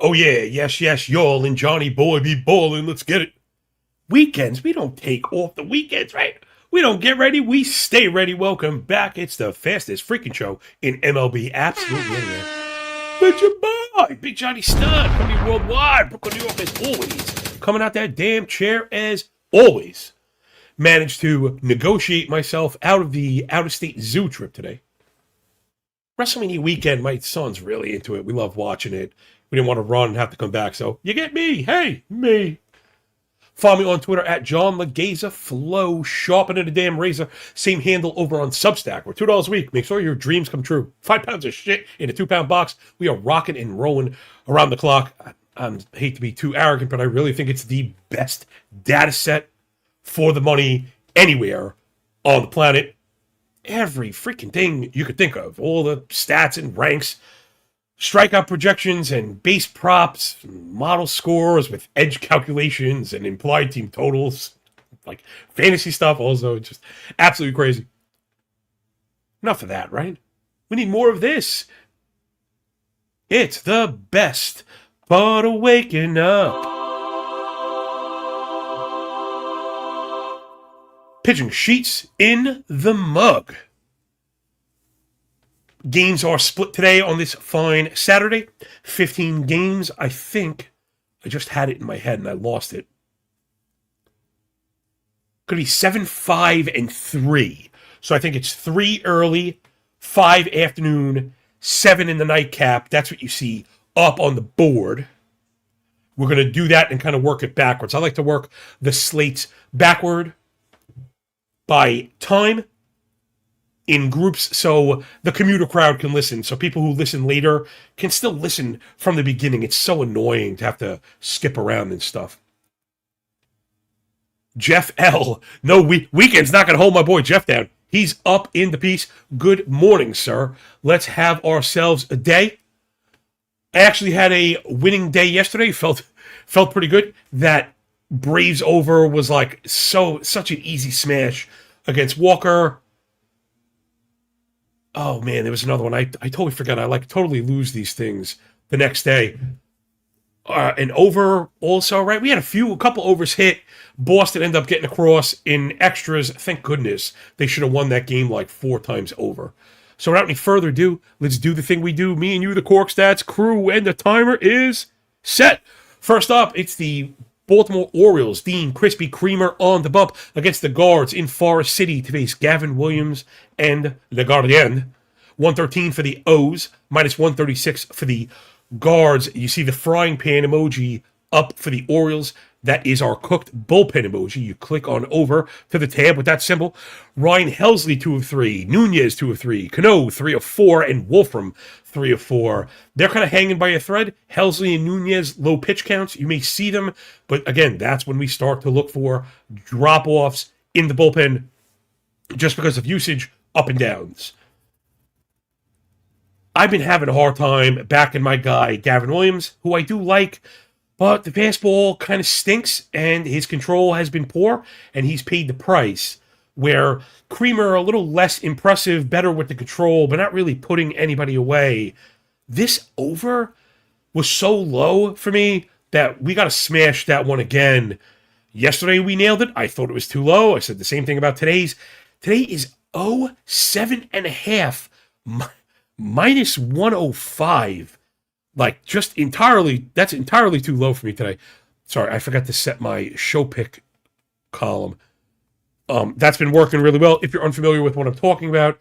Oh yeah, yes, y'all and Johnny Boy be ballin', let's get it. Weekends, we don't take off the weekends, right? We don't get ready, we stay ready. Welcome back. It's the fastest freaking show in MLB. Absolutely anywhere. With your boy, Big Johnny Stud, coming worldwide, Brooklyn, New York, as always. Coming out that damn chair as always. Managed to negotiate myself out of the out-of-state zoo trip today. WrestleMania weekend, my son's really into it. We love watching it. We didn't want to run and have to come back, so you get me. Hey, me. Follow me on Twitter at John Legaza Flow, sharpening the damn razor. Same handle over on Substack. We're $2 a week. Make sure your dreams come true. 5 pounds of shit in a 2-pound box. We are rocking and rolling around the clock. I hate to be too arrogant, but I really think it's the best data set for the money anywhere on the planet. Every freaking thing you could think of. All the stats and ranks, strikeout projections and base props, model scores with edge calculations and implied team totals, like fantasy stuff also, just absolutely crazy. Enough of that, right? We need more of this. It's the best part of waking up. Pitching sheets in the mug. Games are split today on this fine Saturday. 15 games. I think I just had it in my head and I lost it. Could be 7, 5, and 3. So I think it's 3 early, 5 afternoon, 7 in the nightcap. That's what you see up on the board. We're going to do that and kind of work it backwards. I like to work the slates backward by time in groups so the commuter crowd can listen, so people who listen later can still listen from the beginning. It's so annoying to have to skip around and stuff. Jeff L. No, weekend's not going to hold my boy Jeff down. He's up in the piece. Good morning, sir. Let's have ourselves a day. I actually had a winning day yesterday. Felt pretty good. That Braves over was like such an easy smash against Walker. Oh man, there was another one. I totally forgot. I totally lose these things the next day. An over also, right? We had a couple overs hit. Boston ended up getting across in extras. Thank goodness. They should have won that game like 4 times over. So without any further ado, let's do the thing we do. Me and you, the Corked Stats crew, and the timer is set. First up, it's the Baltimore Orioles. Dean Krispy Kremer on the bump against the Guards in Forest City to face Gavin Williams and Le Gardien. 113 for the O's, minus 136 for the Guards. You see the frying pan emoji up for the Orioles. That is our cooked bullpen emoji. You click on over to the tab with that symbol. Ryan Helsley, 2 of 3. Nunez, 2 of 3. Cano, 3 of 4. And Wolfram, 3 of 4. They're kind of hanging by a thread. Helsley and Nunez, low pitch counts. You may see them. But again, that's when we start to look for drop-offs in the bullpen just because of usage, up and downs. I've been having a hard time backing my guy, Gavin Williams, who I do like. But the fastball kind of stinks, and his control has been poor, and he's paid the price. Where Kremer, a little less impressive, better with the control, but not really putting anybody away. This over was so low for me that we got to smash that one again. Yesterday we nailed it. I thought it was too low. I said the same thing about today's. Today is 7.5, minus 105. Like, just entirely, that's entirely too low for me today. Sorry, I forgot to set my show pick column. That's been working really well. If you're unfamiliar with what I'm talking about,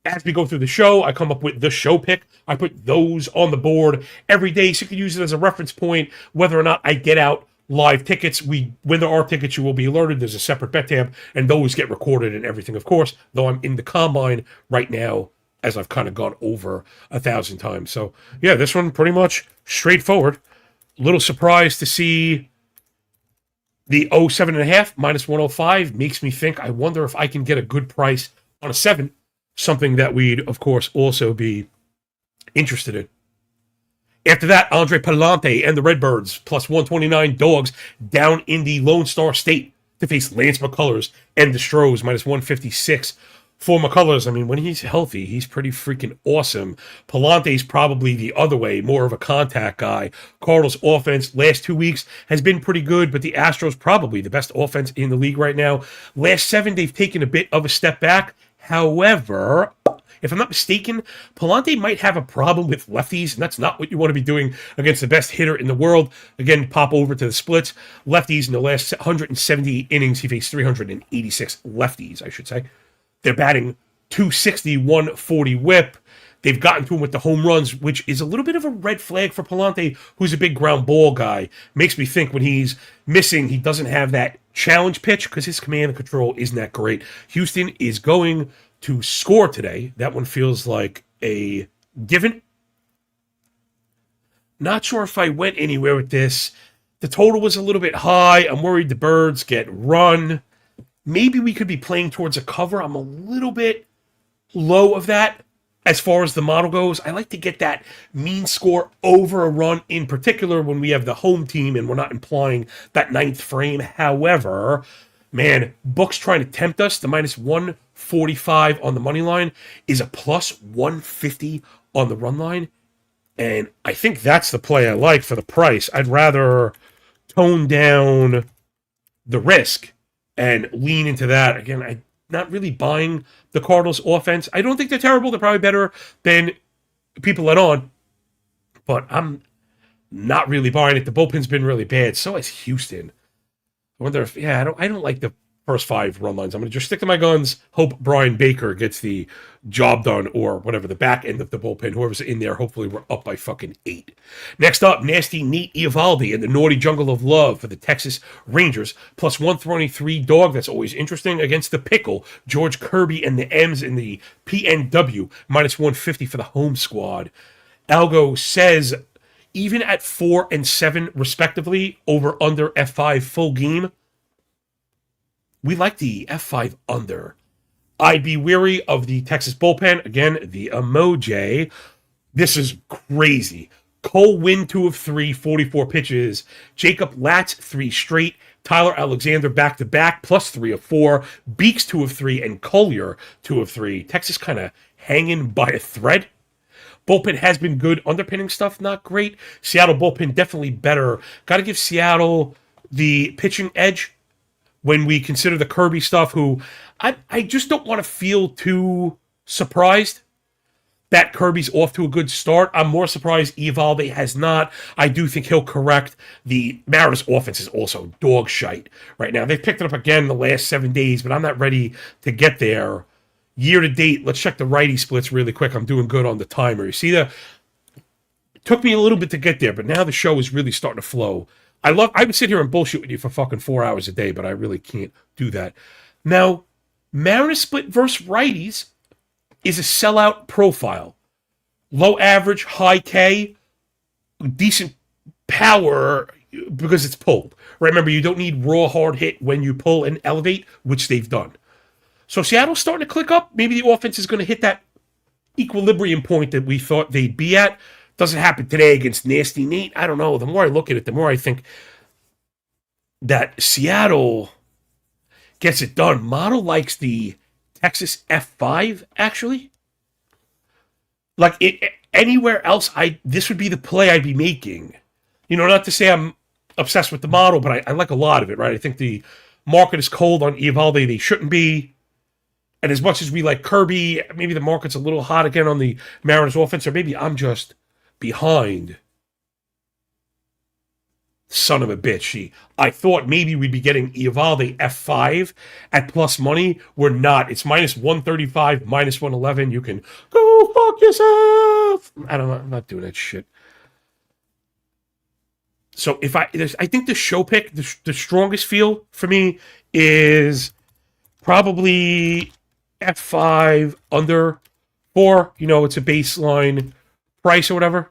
as we go through the show, I come up with the show pick. I put those on the board every day, so you can use it as a reference point, whether or not I get out live tickets. When there are tickets, you will be alerted. There's a separate bet tab, and those get recorded and everything, of course, though I'm in the combine right now, as I've kind of gone over 1,000 times. So, yeah, this one pretty much straightforward. A little surprised to see the 7.5 minus 105 makes me think, I wonder if I can get a good price on a 7, something that we'd, of course, also be interested in. After that, Andre Palante and the Redbirds, plus 129 dogs, down in the Lone Star State to face Lance McCullers and the Stros, minus 156 For McCullers, I mean, when he's healthy, he's pretty freaking awesome. Palante's probably the other way, more of a contact guy. Cardinals offense last 2 weeks has been pretty good, but the Astros probably the best offense in the league right now. Last 7, they've taken a bit of a step back. However, if I'm not mistaken, Palante might have a problem with lefties, and that's not what you want to be doing against the best hitter in the world. Again, pop over to the splits. Lefties in the last 170 innings, he faced 386 lefties, I should say. They're batting 260, 140 whip. They've gotten to him with the home runs, which is a little bit of a red flag for Palante, who's a big ground ball guy. Makes me think when he's missing, he doesn't have that challenge pitch because his command and control isn't that great. Houston is going to score today. That one feels like a given. Not sure if I went anywhere with this. The total was a little bit high. I'm worried the Birds get run. Maybe we could be playing towards a cover. I'm a little bit low of that as far as the model goes. I like to get that mean score over a run, in particular when we have the home team and we're not implying that ninth frame. However, man, books trying to tempt us. The minus 145 on the money line is a plus 150 on the run line. And I think that's the play I like for the price. I'd rather tone down the risk and lean into that. Again, I'm not really buying the Cardinals offense. I don't think they're terrible. They're probably better than people let on. But I'm not really buying it. The bullpen's been really bad. So has Houston. I wonder if, I don't like the first 5 run lines. I'm going to just stick to my guns, hope Brian Baker gets the job done, or whatever, the back end of the bullpen, whoever's in there. Hopefully we're up by fucking 8. Next up, Nasty Nate Eovaldi in the Naughty Jungle of Love for the Texas Rangers, plus 123 dog. That's always interesting against the Pickle, George Kirby and the M's in the PNW, minus 150 for the home squad. Algo says, even at 4 and 7 respectively, over under F5 full game, we like the F5 under. I'd be weary of the Texas bullpen. Again, the emoji. This is crazy. Cole Winn 2 of 3, 44 pitches. Jacob Latz 3 straight. Tyler Alexander back-to-back, plus 3 of 4. Beeks 2 of 3, and Collier 2 of 3. Texas kind of hanging by a thread. Bullpen has been good. Underpinning stuff, not great. Seattle bullpen, definitely better. Got to give Seattle the pitching edge when we consider the Kirby stuff, who I just don't want to feel too surprised that Kirby's off to a good start. I'm more surprised Eovaldi has not. I do think he'll correct. The Mariners offense is also dog shite right now. They've picked it up again the last 7 days, but I'm not ready to get there. Year to date, let's check the righty splits really quick. I'm doing good on the timer. You see it took me a little bit to get there, but now the show is really starting to flow. I would sit here and bullshit with you for fucking 4 hours a day, but I really can't do that. Now, Mariners split versus righties is a sellout profile. Low average, high K, decent power because it's pulled. Remember, you don't need raw hard hit when you pull and elevate, which they've done. So Seattle's starting to click up. Maybe the offense is going to hit that equilibrium point that we thought they'd be at. Doesn't happen today against Nasty Nate. I don't know. The more I look at it, the more I think that Seattle gets it done. Model likes the Texas F5, actually. Like, anywhere else, this would be the play I'd be making. You know, not to say I'm obsessed with the model, but I like a lot of it, right? I think the market is cold on Eovaldi. They shouldn't be. And as much as we like Kirby, maybe the market's a little hot again on the Mariners offense, or maybe I'm just behind. Son of a bitch. I thought maybe we'd be getting Eovaldi F5 at plus money. We're not. It's minus 135, minus 111. You can go fuck yourself. I don't know. I'm not doing that shit. So I think the show pick, the strongest feel for me is probably F5 under 4. You know, it's a baseline price or whatever.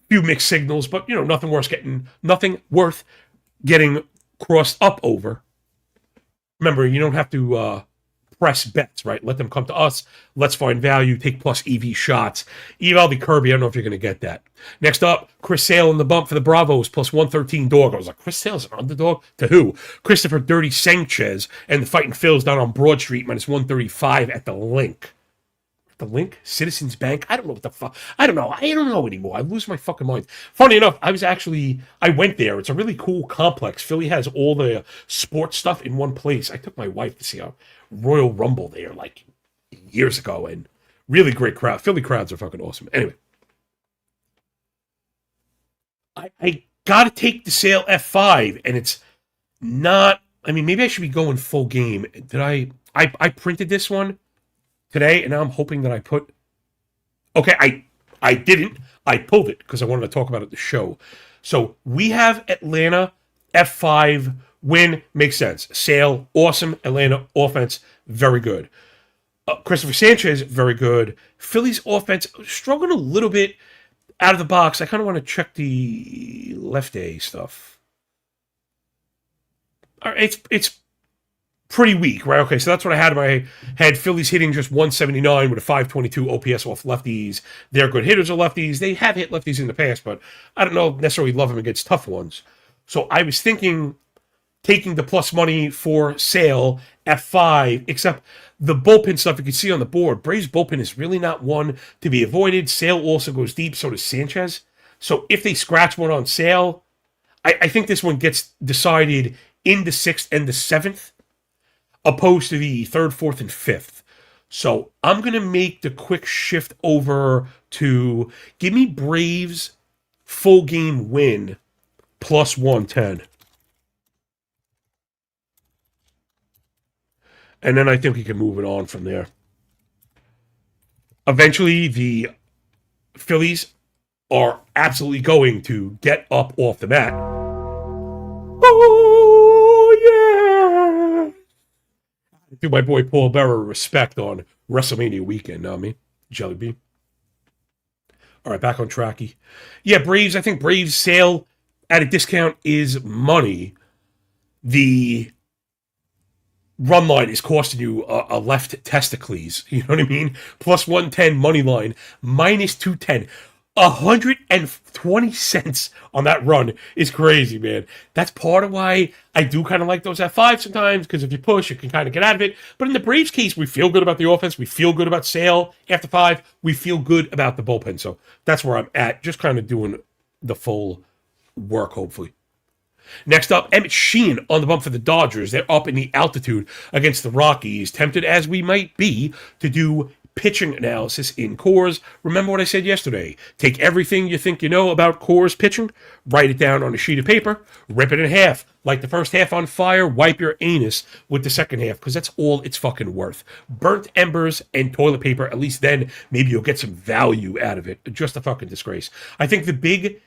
Few mixed signals, but you know, nothing worth getting crossed up over. Remember, you don't have to press bets, right? Let them come to us. Let's find value. Take plus EV shots. Evaldi Kirby, I don't know if you're going to get that. Next up, Chris Sale in the bump for the Bravos, plus 113 dog. I was like, Chris Sale's an underdog? To who? Christopher Dirty Sanchez and the Fighting Phils down on Broad Street, minus 135 at the Link. The Link? Citizens Bank? I don't know what the fuck. I don't know anymore. I lose my fucking mind. Funny enough, I went there. It's a really cool complex. Philly has all the sports stuff in one place. I took my wife to see a Royal Rumble there like years ago, and really great crowd. Philly crowds are fucking awesome. Anyway, I gotta take the Sale F5, and it's not, I mean, maybe I should be going full game. Did I printed this one today, and now I'm hoping that I put... Okay, I didn't. I pulled it because I wanted to talk about it at the show. So we have Atlanta, F5, win, makes sense. Sale, awesome. Atlanta, offense, very good. Christopher Sanchez, very good. Philly's offense, struggling a little bit out of the box. I kind of want to check the left A stuff. All right, it's pretty weak, right? Okay, so that's what I had in my head. Philly's hitting just 179 with a 522 OPS off lefties. They're good hitters of lefties. They have hit lefties in the past, but I don't know necessarily love them against tough ones. So I was thinking taking the plus money for Sale F5, except the bullpen stuff you can see on the board. Braves bullpen is really not one to be avoided. Sale also goes deep, so does Sanchez. So if they scratch one on Sale, I think this one gets decided in the 6th and the 7th, opposed to the 3rd, 4th, and 5th. So I'm going to make the quick shift over to give me Braves full game win plus 110. And then I think we can move it on from there. Eventually, the Phillies are absolutely going to get up off the mat. Oh, yeah! Do my boy Paul Bearer respect on WrestleMania weekend, know what I mean? Jelly bean. All right, back on tracky. Yeah, Braves, I think Braves Sale at a discount is money. The run line is costing you a left testicles. You know what I mean? Plus 110 money line, minus 210. 120 cents on that run is crazy, man. That's part of why I do kind of like those F5 sometimes, because if you push, you can kind of get out of it. But in the Braves case, we feel good about the offense. We feel good about Sale after 5. We feel good about the bullpen. So that's where I'm at, just kind of doing the full work, hopefully. Next up, Emmett Sheehan on the bump for the Dodgers. They're up in the altitude against the Rockies. Tempted as we might be to do pitching analysis in Coors. Remember what I said yesterday. Take everything you think you know about Coors pitching, write it down on a sheet of paper, rip it in half. Light the first half on fire, wipe your anus with the second half, because that's all it's fucking worth. Burnt embers and toilet paper, at least then maybe you'll get some value out of it. Just a fucking disgrace. I think the big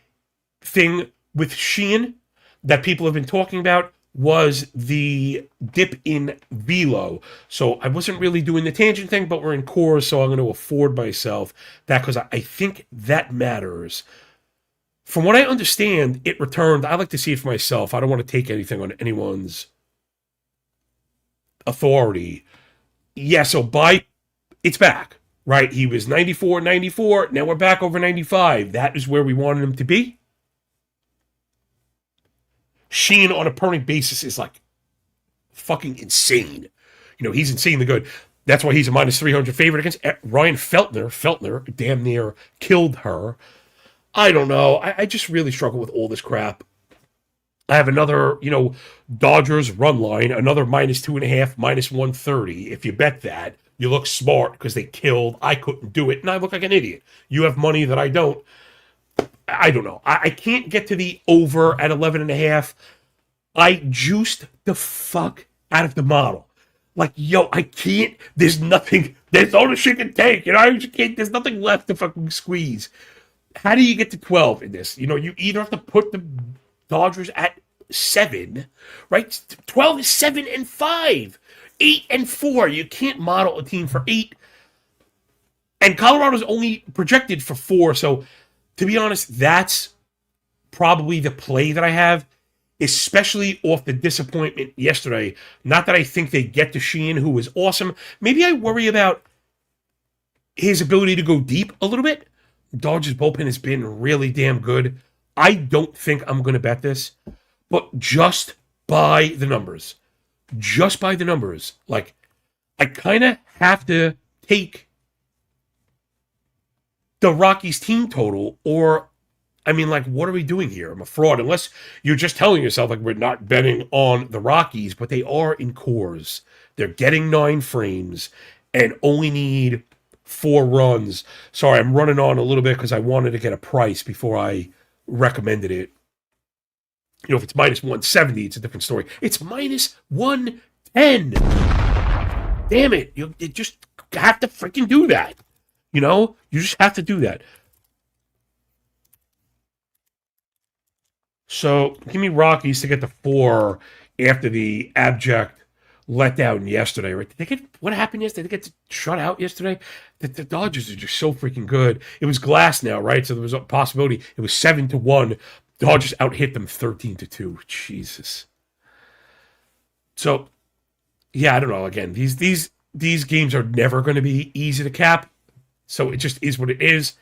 thing with Sheehan that people have been talking about was the dip in velo. So I wasn't really doing the tangent thing, but we're in Coors, so I'm going to afford myself that because I think that matters. From what I understand, it returned. I like to see it for myself. I don't want to take anything on anyone's authority. Yeah, so it's back, right? He was 94, now we're back over 95. That is where we wanted him to be. Sheehan on a permanent basis is like fucking insane. You know, he's insanely good. That's why he's a minus 300 favorite against Ryan Feltner. Feltner damn near killed her. I don't know. I just really struggle with all this crap. I have another, Dodgers run line, another minus 2.5, minus 130. If you bet that, you look smart because they killed. I couldn't do it, and I look like an idiot. You have money that I don't. I don't know. I can't get to the over at 11.5. I juiced the fuck out of the model. Like, I can't. There's nothing. There's all the shit can take. I just can't. There's nothing left to fucking squeeze. How do you get to 12 in this? You either have to put the Dodgers at 7, right? 12 is 7 and 5. 8 and 4. You can't model a team for 8. And Colorado's only projected for 4, so to be honest, that's probably the play that I have. especially off the disappointment yesterday. Not that I think they get to Sheehan, who was awesome. Maybe I worry about his ability to go deep a little bit. Dodgers bullpen has been really damn good. I don't think I'm going to bet this, but just by the numbers. Just by the numbers. Like, I kind of have to take the Rockies team total, or, I mean, like, what are we doing here? I'm a fraud. Unless you're just telling yourself, like, we're not betting on the Rockies, but they are in cores. They're getting 9 frames and only need 4 runs. Sorry, I'm running on a little bit because I wanted to get a price before I recommended it. You know, if it's minus 170, it's a different story. It's minus 110. Damn it. You just have to freaking do that. You know? You just have to do that. So, give me Rockies to get the 4 after the abject letdown yesterday, right? Did they get, what happened yesterday? Did they get shut out yesterday? The Dodgers are just so freaking good. It was glass now, right? So there was a possibility. It was 7-1. Dodgers out-hit them 13-2. Jesus. So, yeah, I don't know. Again, these games are never going to be easy to cap. So it just is what it is.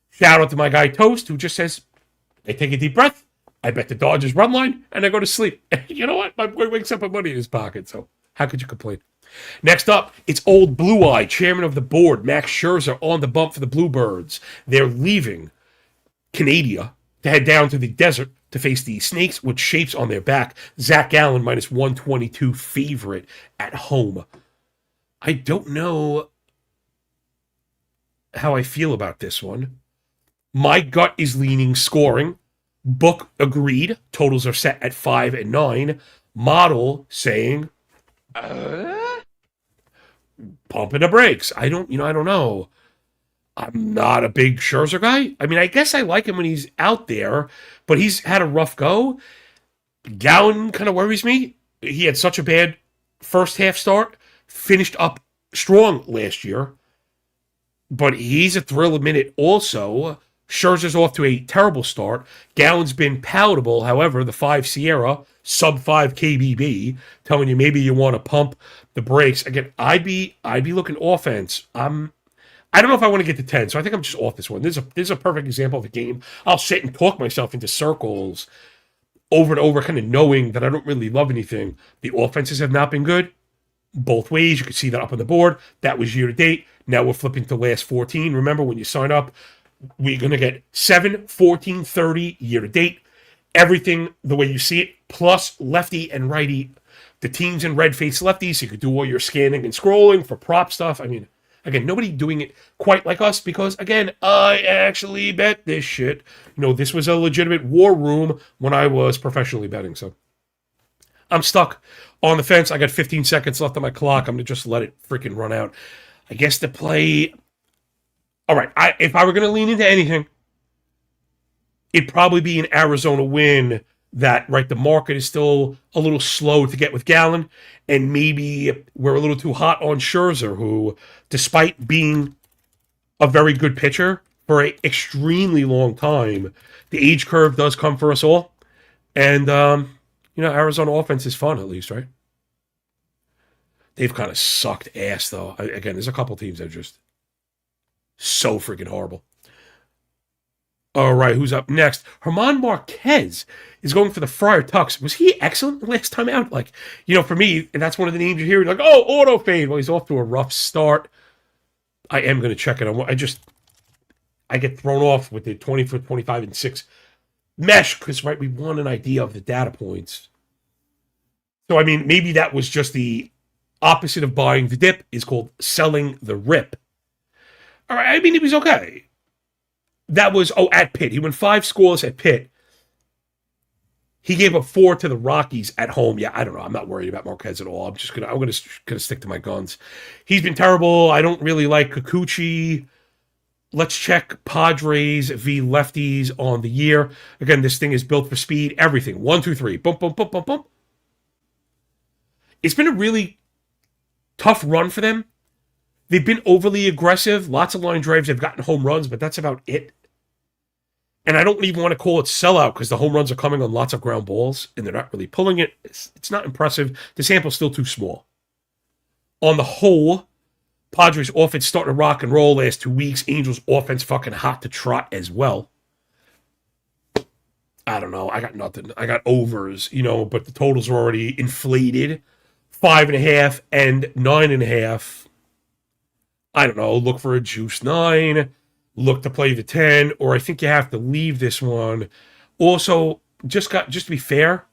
Shout out to my guy Toast, who just says, I take a deep breath, I bet the Dodgers run line, and I go to sleep. You know what? My boy wakes up with money in his pocket, so how could you complain? Next up, it's old Blue Eye, chairman of the board, Max Scherzer, on the bump for the Bluebirds. They're leaving Canada to head down to the desert to face the Snakes with shapes on their back. Zach Gallen, minus 122 favorite at home. I don't know how I feel about this one. My gut is leaning scoring. Book agreed. Totals are set at 5 and 9. Model saying, pumping the brakes. I don't know. I'm not a big Scherzer guy. I mean, I guess I like him when he's out there, but he's had a rough go. Gallen kind of worries me. He had such a bad first half start, finished up strong last year, but he's a thrill a minute also. Scherzer's off to a terrible start. Gallen's been palatable. However, the 5 Sierra, sub 5 KBB, telling you maybe you want to pump the brakes. Again, I'd be looking offense. I don't know if I want to get to 10, so I think I'm just off this one. This is a perfect example of a game. I'll sit and talk myself into circles over and over, kind of knowing that I don't really love anything. The offenses have not been good both ways. You can see that up on the board. That was year to date. Now we're flipping to last 14. Remember, when you sign up, we're going to get 7, 14, 30 year to date. Everything the way you see it, plus lefty and righty. The teams in red face lefties, so you could do all your scanning and scrolling for prop stuff. I mean, again, nobody doing it quite like us because, again, I actually bet this shit. You know, this was a legitimate war room when I was professionally betting. So I'm stuck on the fence. I got 15 seconds left on my clock. I'm going to just let it freaking run out. I guess to play... All right, if I were going to lean into anything, it'd probably be an Arizona win that, right, the market is still a little slow to get with Gallen, and maybe we're a little too hot on Scherzer, who, despite being a very good pitcher for an extremely long time, the age curve does come for us all. And, Arizona offense is fun, at least, right? They've kind of sucked ass, though. Again, there's a couple teams that are just so freaking horrible. All right, who's up next? Herman Marquez is going for the Friar Tucks. Was he excellent last time out? Like, for me, and that's one of the names you hear. Like, oh, auto fade. Well, he's off to a rough start. I am going to check it. I get thrown off with the 20 for 25 and 6 mesh because, right, we want an idea of the data points. So, I mean, maybe that was just the opposite of buying the dip is called selling the rip. All right, I mean, he was okay. That was, at Pitt. He went 5 scoreless at Pitt. He gave up 4 to the Rockies at home. Yeah, I don't know. I'm not worried about Marquez at all. I'm gonna stick to my guns. He's been terrible. I don't really like Kikuchi. Let's check Padres v. lefties on the year. Again, this thing is built for speed. Everything. 1, 2, 3. Boom, boom, boom, boom, boom. It's been a really tough run for them. They've been overly aggressive. Lots of line drives. They've gotten home runs, but that's about it. And I don't even want to call it sellout because the home runs are coming on lots of ground balls and they're not really pulling it. It's not impressive. The sample's still too small. On the whole, Padres offense starting to rock and roll last 2 weeks. Angels offense fucking hot to trot as well. I don't know. I got nothing. I got overs, but the totals are already inflated. 5.5 and 9.5. I don't know. Look for a juice 9. Look to play the 10, or I think you have to leave this one. Also, just to be fair,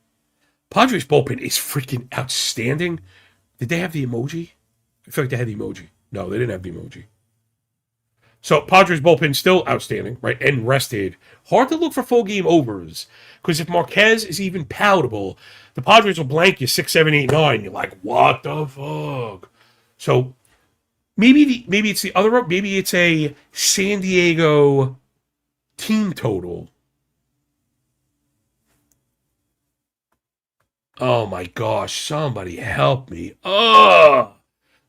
Padres bullpen is freaking outstanding. Did they have the emoji? I feel like they had the emoji. No, they didn't have the emoji. So Padres bullpen still outstanding, right? And rested. Hard to look for full game overs because if Marquez is even palatable, the Padres will blank you 6, 7, 8, 9. You're like, what the fuck? So maybe it's the other. Maybe it's a San Diego team total. Oh my gosh! Somebody help me! Ugh.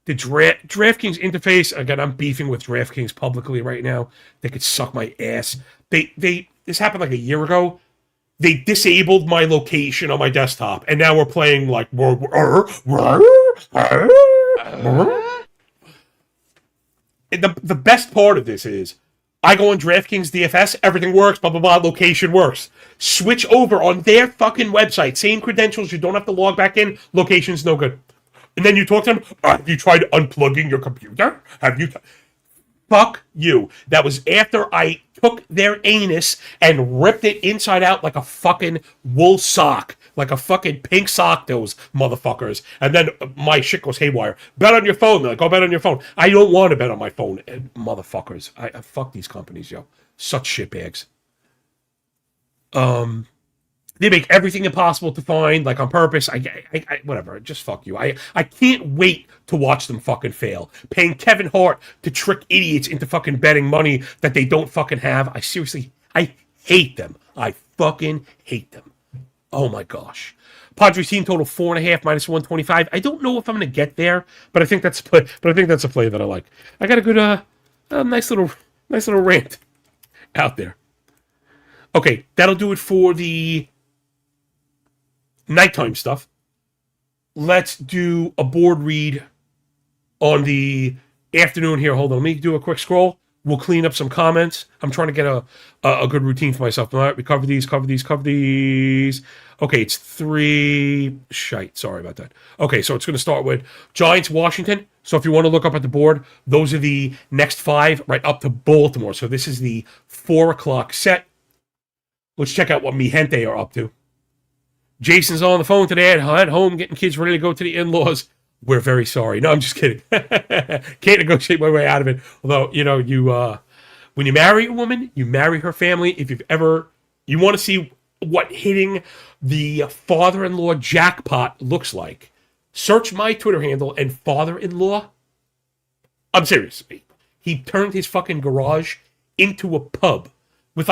The DraftKings interface, again, I'm beefing with DraftKings publicly right now. They could suck my ass. This happened like a year ago. They disabled my location on my desktop, and now we're playing like the best part of this is I go on DraftKings DFS, everything works, blah, blah, blah, location works. Switch over on their fucking website, same credentials, you don't have to log back in, location's no good. And then you talk to them, have you tried unplugging your computer? Fuck you. That was after I took their anus and ripped it inside out like a fucking wool sock. Like a fucking pink sock, those motherfuckers. And then my shit goes haywire. Bet on your phone. They're like, go bet on your phone. I don't want to bet on my phone. Motherfuckers. I fuck these companies, yo. Such shitbags. They make everything impossible to find, like on purpose. Whatever. Just fuck you. I can't wait to watch them fucking fail. Paying Kevin Hart to trick idiots into fucking betting money that they don't fucking have. I hate them. I fucking hate them. Oh my gosh. Padres team total 4.5 minus 125. I don't know if I'm gonna get there, but I think that's a play that I like. I got a good nice little rant out there. Okay, that'll do it for the nighttime stuff. Let's do a board read on the afternoon here. Hold on, let me do a quick scroll. We'll clean up some comments. I'm trying to get a good routine for myself. All right, we cover these. Okay, it's 3. Shite, sorry about that. Okay, so it's going to start with Giants, Washington. So if you want to look up at the board, those are the next 5 right up to Baltimore. So this is the 4 o'clock set. Let's check out what Mi Gente are up to. Jason's on the phone today at home getting kids ready to go to the in-laws. We're very sorry. No, I'm just kidding. Can't negotiate my way out of it. Although, when you marry a woman, you marry her family. If you want to see what hitting the father-in-law jackpot looks like, search my Twitter handle and father-in-law. I'm serious. He turned his fucking garage into a pub with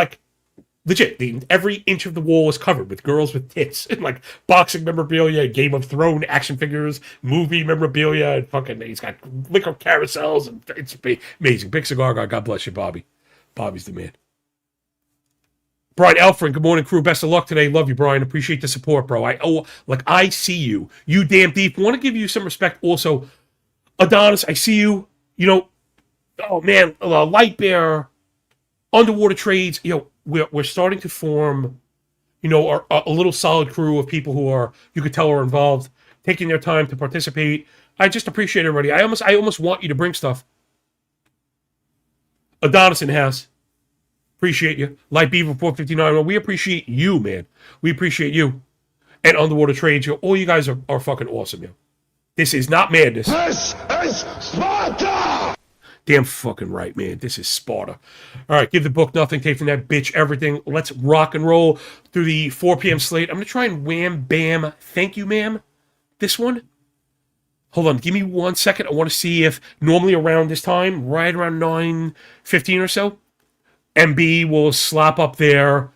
legit, every inch of the wall is covered with girls with tits and like boxing memorabilia, Game of Thrones action figures, movie memorabilia, and fucking he's got liquor carousels, and it's amazing. Big cigar guy, God bless you, Bobby. Bobby's the man. Brian Elfring, good morning, crew. Best of luck today. Love you, Brian. Appreciate the support, bro. I see you. You damn deep. Want to give you some respect. Also, Adonis, I see you. Oh man, Light Bear, Underwater Trades. We're starting to form, a little solid crew of people who are, you could tell, are involved, taking their time to participate. I just appreciate everybody. I almost want you to bring stuff. Adonis in the house. Appreciate you. Light Beaver 459. Well, we appreciate you, man. We appreciate you. And Underwater Trades. All you guys are fucking awesome, yo. This is not madness. This is Sparta! Damn fucking right, man. This is Sparta. All right, give the book nothing, take from that bitch everything. Let's rock and roll through the 4 p.m. slate. I'm going to try and wham, bam, thank you, ma'am. This one. Hold on, give me 1 second. I want to see if normally around this time, right around 9:15 or so, MB will slap up their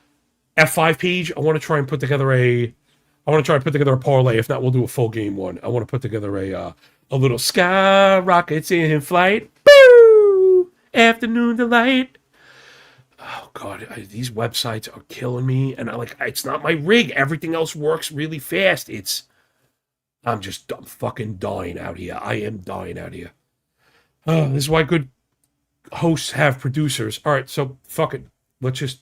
F5 page. I want to try and put together a parlay. If not, we'll do a full game one. I want to put together a little sky rockets in flight. Afternoon delight. Oh God, these websites are killing me, and it's not my rig. Everything else works really fast. I'm fucking dying out here. I am dying out here. This is why good hosts have producers. All right, so fuck it. Let's just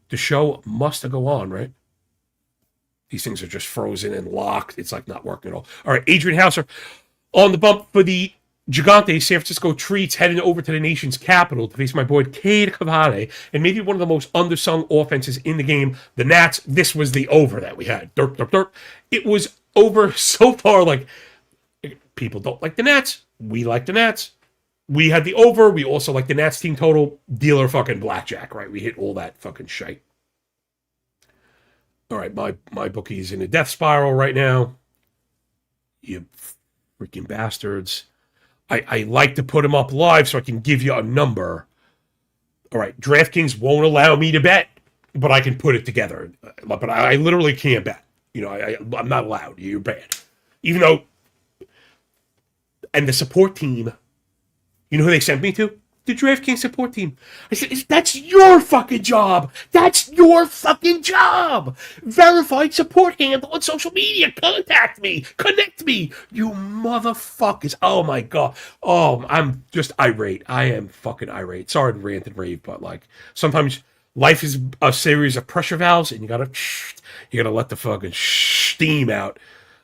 the show must go on, right? These things are just frozen and locked. It's like not working at all. All right, Adrian Hauser on the bump for the Gigantes. San Francisco Treats heading over to the nation's capital to face my boy Cade Cavale and maybe one of the most undersung offenses in the game, the Nats. This was the over that we had. Derp, derp, derp. It was over so far. Like, people don't like the Nats. We like the Nats. We had the over. We also like the Nats team total. Dealer fucking blackjack, right? We hit all that fucking shite. All right, my bookie's in a death spiral right now. You freaking bastards. I like to put him up live so I can give you a number. All right, DraftKings won't allow me to bet, but I can put it together. But I literally can't bet. I'm not allowed. You're bad. Even though, and the support team, you know who they sent me to? The DraftKings support team. I said, that's your fucking job. That's your fucking job. Verified support handle on social media. Contact me. Connect me. You motherfuckers. Oh my God. Oh, I'm just irate. I am fucking irate. Sorry to rant and rave, but sometimes life is a series of pressure valves and you gotta let the fucking steam out.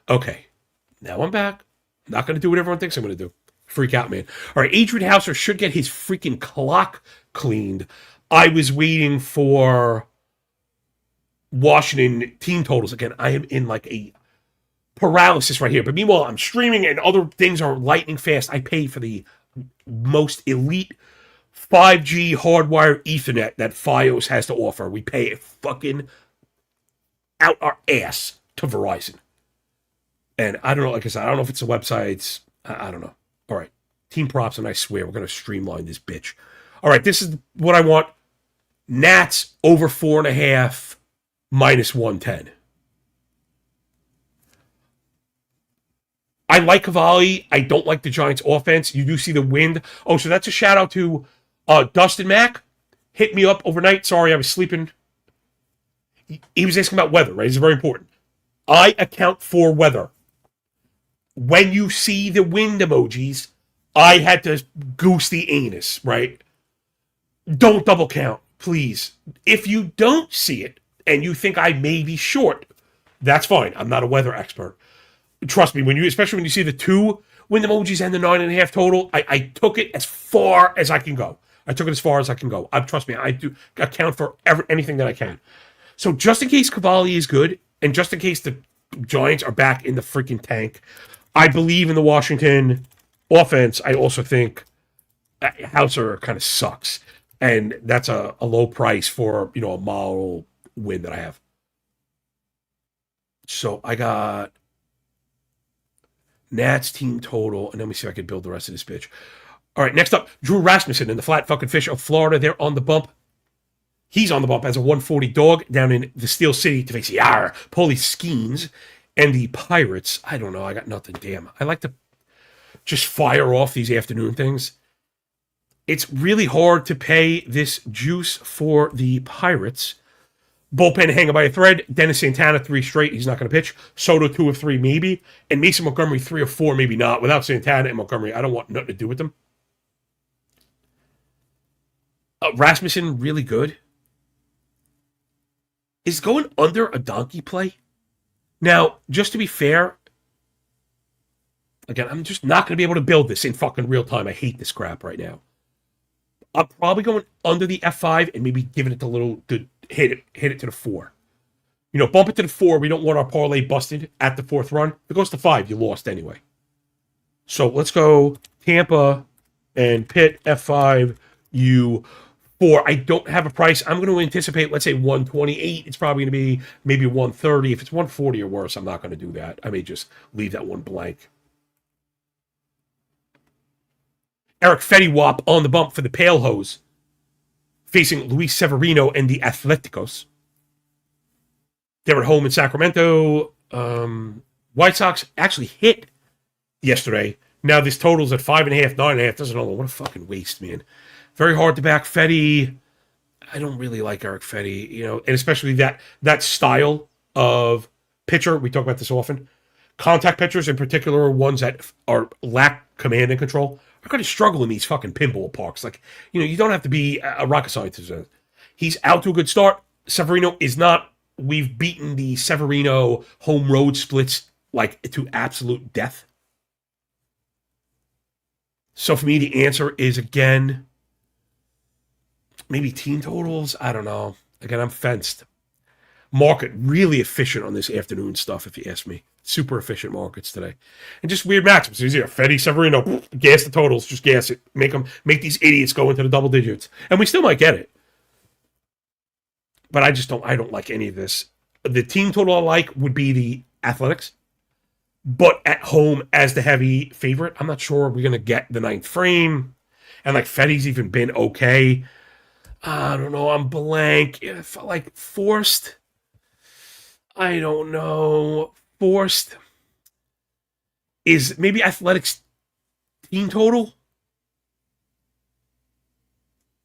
Okay. Now I'm back. Not gonna do what everyone thinks I'm gonna do. Freak out, man. All right, Adrian Hauser should get his freaking clock cleaned. I was waiting for Washington team totals. Again, I am in a paralysis right here. But meanwhile, I'm streaming and other things are lightning fast. I pay for the most elite 5G hardwire Ethernet that Fios has to offer. We pay it fucking out our ass to Verizon. And I don't know, like I said, I don't know if it's the websites. I don't know. All right, team props, and I swear we're going to streamline this bitch. All right, this is what I want. Nats over 4.5, minus 110. I like Cavalli. I don't like the Giants' offense. You do see the wind. Oh, so that's a shout out to Dustin Mack. Hit me up overnight. Sorry, I was sleeping. He was asking about weather, right? It's very important. I account for weather. When you see the wind emojis, I had to goose the anus, right? Don't double count, please. If you don't see it and you think I may be short, that's fine. I'm not a weather expert. Trust me, especially when you see the 2 wind emojis and the 9.5 total, I took it as far as I can go. Trust me, I do account for anything that I can. So just in case Cavalli is good, and just in case the Giants are back in the freaking tank, I believe in the Washington offense. I also think Hauser kind of sucks. And that's a low price for, a model win that I have. So I got Nats team total. And let me see if I can build the rest of this bitch. All right, next up, Drew Rasmussen and the Flat Fucking Fish of Florida. They're on the bump. He's on the bump as a 140 dog down in the Steel City to face Paulie Skeens. And the Pirates, I don't know. I got nothing. Damn. I like to just fire off these afternoon things. It's really hard to pay this juice for the Pirates. Bullpen hanging by a thread. Dennis Santana, 3 straight. He's not going to pitch. Soto, 2 of 3, maybe. And Mason Montgomery, 3 of 4, maybe not. Without Santana and Montgomery, I don't want nothing to do with them. Rasmussen, really good. Is going under a donkey play? Now, just to be fair, again, I'm just not going to be able to build this in fucking real time. I hate this crap right now. I'm probably going under the F5 and maybe giving it a little to hit it to the 4. Bump it to the 4. We don't want our parlay busted at the 4th run. If it goes to 5, you lost anyway. So let's go Tampa and Pitt F5 U4. I don't have a price. I'm going to anticipate, let's say 128. It's probably going to be maybe 130. If it's 140 or worse, I'm not going to do that. I may just leave that one blank. Eric Fetty-Wap on the bump for the Pale Hose, facing Luis Severino and the Atleticos. They're at home in Sacramento. White Sox actually hit yesterday. Now this total's at 5.5, 9.5. Doesn't know. What a fucking waste, man. Very hard to back Fetty. I don't really like Eric Fetty, and especially that style of pitcher. We talk about this often. Contact pitchers, in particular, ones that lack command and control, are going to struggle in these fucking pinball parks. Like, you don't have to be a rocket scientist. He's out to a good start. Severino is not. We've beaten the Severino home road splits like to absolute death. So for me, the answer is, again, maybe team totals. I don't know. Again, I'm fenced. Market really efficient on this afternoon stuff, if you ask me. Super efficient markets today. And just weird matchups. Easier. Fetty, Severino, gas the totals. Just gas it. Make these idiots go into the double digits. And we still might get it. But I don't like any of this. The team total I like would be the Athletics. But at home as the heavy favorite, I'm not sure we're going to get the ninth frame. And like Fetty's even been okay. I don't know. I'm blank. It felt like forced. I don't know. Forced is maybe Athletics team total.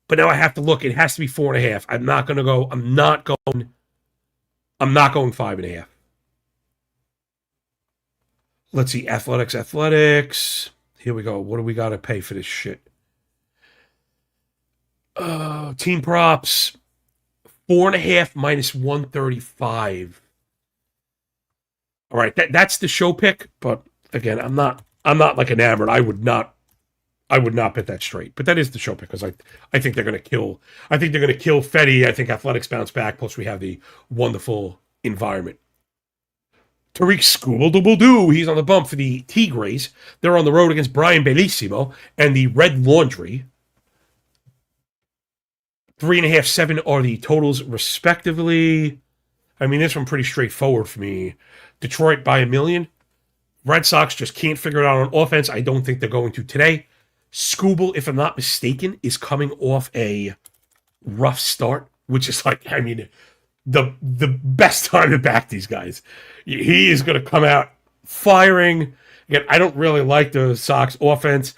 But now I have to look. It has to be 4.5. I'm not going 5.5. Let's see. Athletics. Here we go. What do we got to pay for this shit? Team props. 4.5 minus 135. All right, that's the show pick. But again, I'm not like enamored. I would not bet that straight. But that is the show pick because I think they're going to kill. I think they're going to kill Fetty. I think Athletics bounce back. Plus, we have the wonderful environment. Tariq Scooble-Dooble-Doo. He's on the bump for the Tigres. They're on the road against Brian Bellissimo and the Red Laundry. 3.5, 7 are the totals respectively. I mean, this one pretty straightforward for me. Detroit by 1 million. Red Sox just can't figure it out on offense. I don't think they're going to today. Scooble, if I'm not mistaken, is coming off a rough start, which is like, I mean, the best time to back these guys. He is going to come out firing. Again, I don't really like the Sox offense.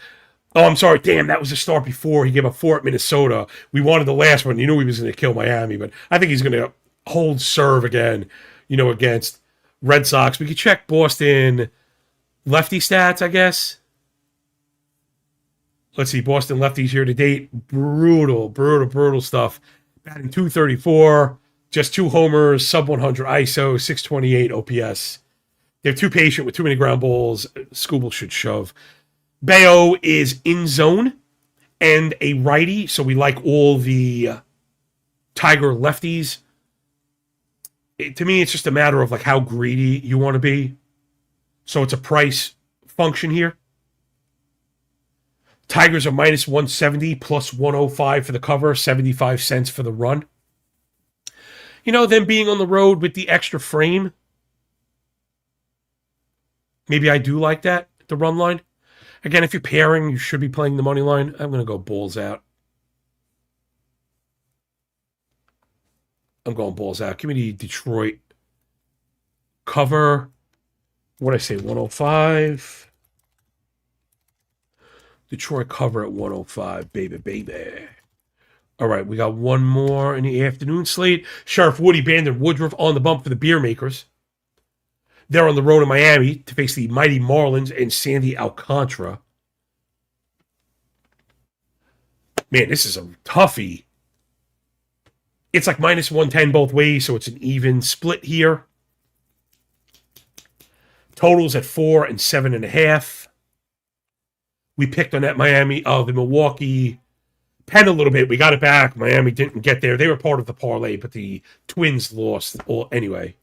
Oh, I'm sorry. Damn, that was the start before. He gave up 4 at Minnesota. We wanted the last one. You knew he was going to kill Miami, but I think he's going to hold serve again, against Red Sox. We could check Boston lefty stats, I guess. Let's see. Boston lefties here to date. Brutal stuff. Batting .234. Just 2 homers, sub 100 ISO, 628 OPS. They're too patient with too many ground balls. Scooble should shove. Bayo is in zone and a righty, so we like all the Tiger lefties. To me, it's just a matter of like how greedy you want to be. So it's a price function here. Tigers are minus 170, plus 105 for the cover, 75 cents for the run. Them being on the road with the extra frame. Maybe I do like that, the run line. Again, if you're pairing, you should be playing the money line. I'm going to go balls out. I'm going balls out. Give me the Detroit cover. What did I say? 105. Detroit cover at 105. Baby. All right, we got one more in the afternoon slate. Sheriff Woody Bandon Woodruff on the bump for the Beer Makers. They're on the road in Miami to face the mighty Marlins and Sandy Alcantara. Man, this is a toughie. It's like minus 110 both ways, so it's an even split here. Totals at 4 and 7.5. We picked on that the Milwaukee Penn a little bit. We got it back. Miami didn't get there. They were part of the parlay, but the Twins lost. Anyway.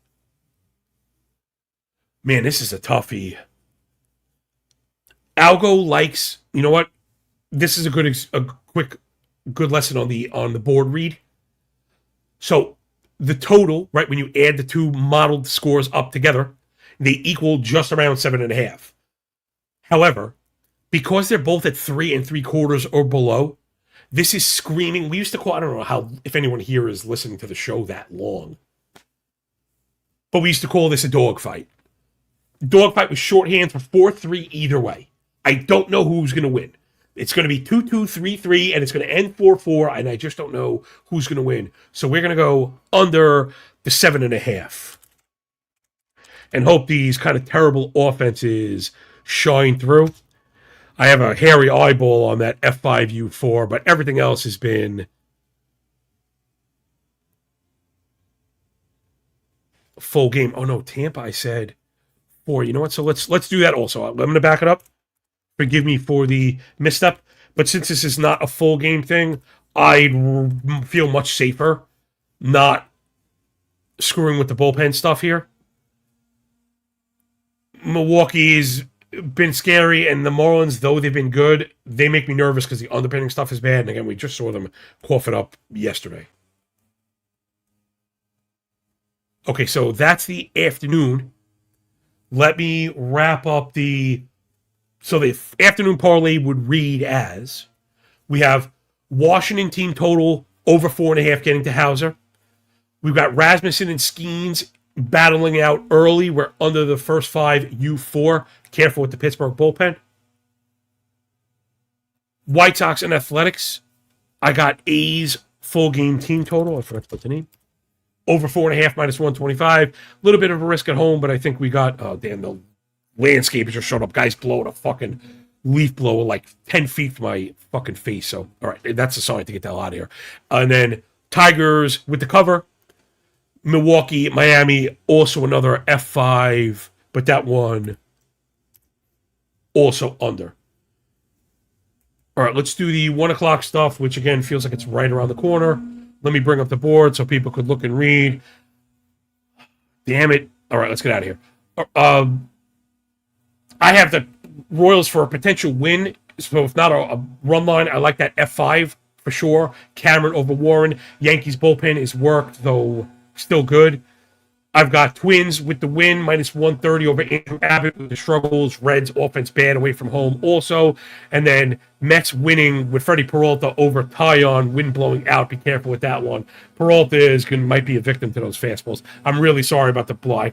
Man, this is a toughie. Algo likes, you know what? This is a quick lesson on the board read. So the total, right, when you add the two modeled scores up together, they equal just around 7.5. However, because they're both at 3 3/4 or below, this is screaming. We used to call, I don't know if anyone here is listening to the show that long, but we used to call this a dogfight. Dogfight was shorthand for 4-3 either way. I don't know who's going to win. It's going to be 2-2, 3-3, and it's going to end 4-4, and I just don't know who's going to win. So we're going to go under the 7.5 and hope these kind of terrible offenses shine through. I have a hairy eyeball on that F5U4, but everything else has been a full game. Oh no, Tampa, I said 4. You know what? So let's do that also. I'm going to back it up. Forgive me for the misstep, but since this is not a full game thing, I feel much safer not screwing with the bullpen stuff here. Milwaukee's been scary, and the Marlins, though they've been good, they make me nervous because the underpinning stuff is bad. And again, we just saw them cough it up yesterday. Okay, so that's the afternoon. Let me wrap up the... So the afternoon parlay would read as, we have Washington team total over 4.5 getting to Hauser. We've got Rasmussen and Skeens battling out early. We're under the first 5, U4. Careful with the Pittsburgh bullpen. White Sox and Athletics. I got A's full game team total. I forgot to put the name. Over 4.5 minus 125. A little bit of a risk at home, but I think we got, oh damn, the landscapers just showed up. Guys blowing a fucking leaf blower like 10 feet from my fucking face. So, all right, that's a sign to get the hell out of here. And then Tigers with the cover. Milwaukee, Miami, also another F5, but that one also under. All right, let's do the 1 o'clock stuff, which again feels like it's right around the corner. Let me bring up the board so people could look and read. Damn it. All right, let's get out of here. I have the Royals for a potential win. So if not a run line, I like that F5 for sure. Cameron over Warren. Yankees bullpen is worked, though still good. I've got Twins with the win, minus 130 over Andrew Abbott with the struggles. Reds offense bad away from home also. And then Mets winning with Freddie Peralta over Tyon, wind blowing out. Be careful with that one. Peralta might be a victim to those fastballs. I'm really sorry about the blow.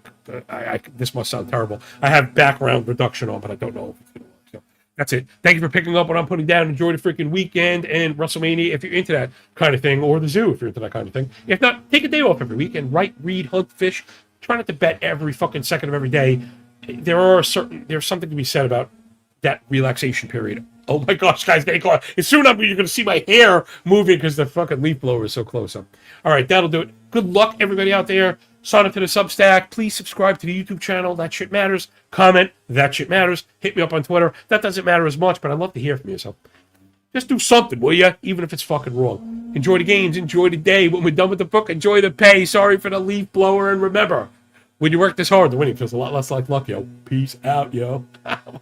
This must sound terrible. I have background reduction on, but I don't know if it's going to work. So that's it. Thank you for picking up what I'm putting down. Enjoy the freaking weekend and WrestleMania if you're into that kind of thing, or the zoo if you're into that kind of thing. If not, take a day off every week and write, read, hunt, fish. Try not to bet every fucking second of every day. There's something to be said about that relaxation period. Oh my gosh, guys, getting close. As soon as you're going to see my hair moving because the fucking leaf blower is so close. All right, that'll do it. Good luck, everybody out there. Sign up to the Substack. Please subscribe to the YouTube channel. That shit matters. Comment. That shit matters. Hit me up on Twitter. That doesn't matter as much, but I'd love to hear from you. So just do something, will you? Even if it's fucking wrong. Enjoy the games. Enjoy the day. When we're done with the book, enjoy the pay. Sorry for the leaf blower. And remember, when you work this hard, the winning feels a lot less like luck, yo. Peace out, yo. Oh, my God.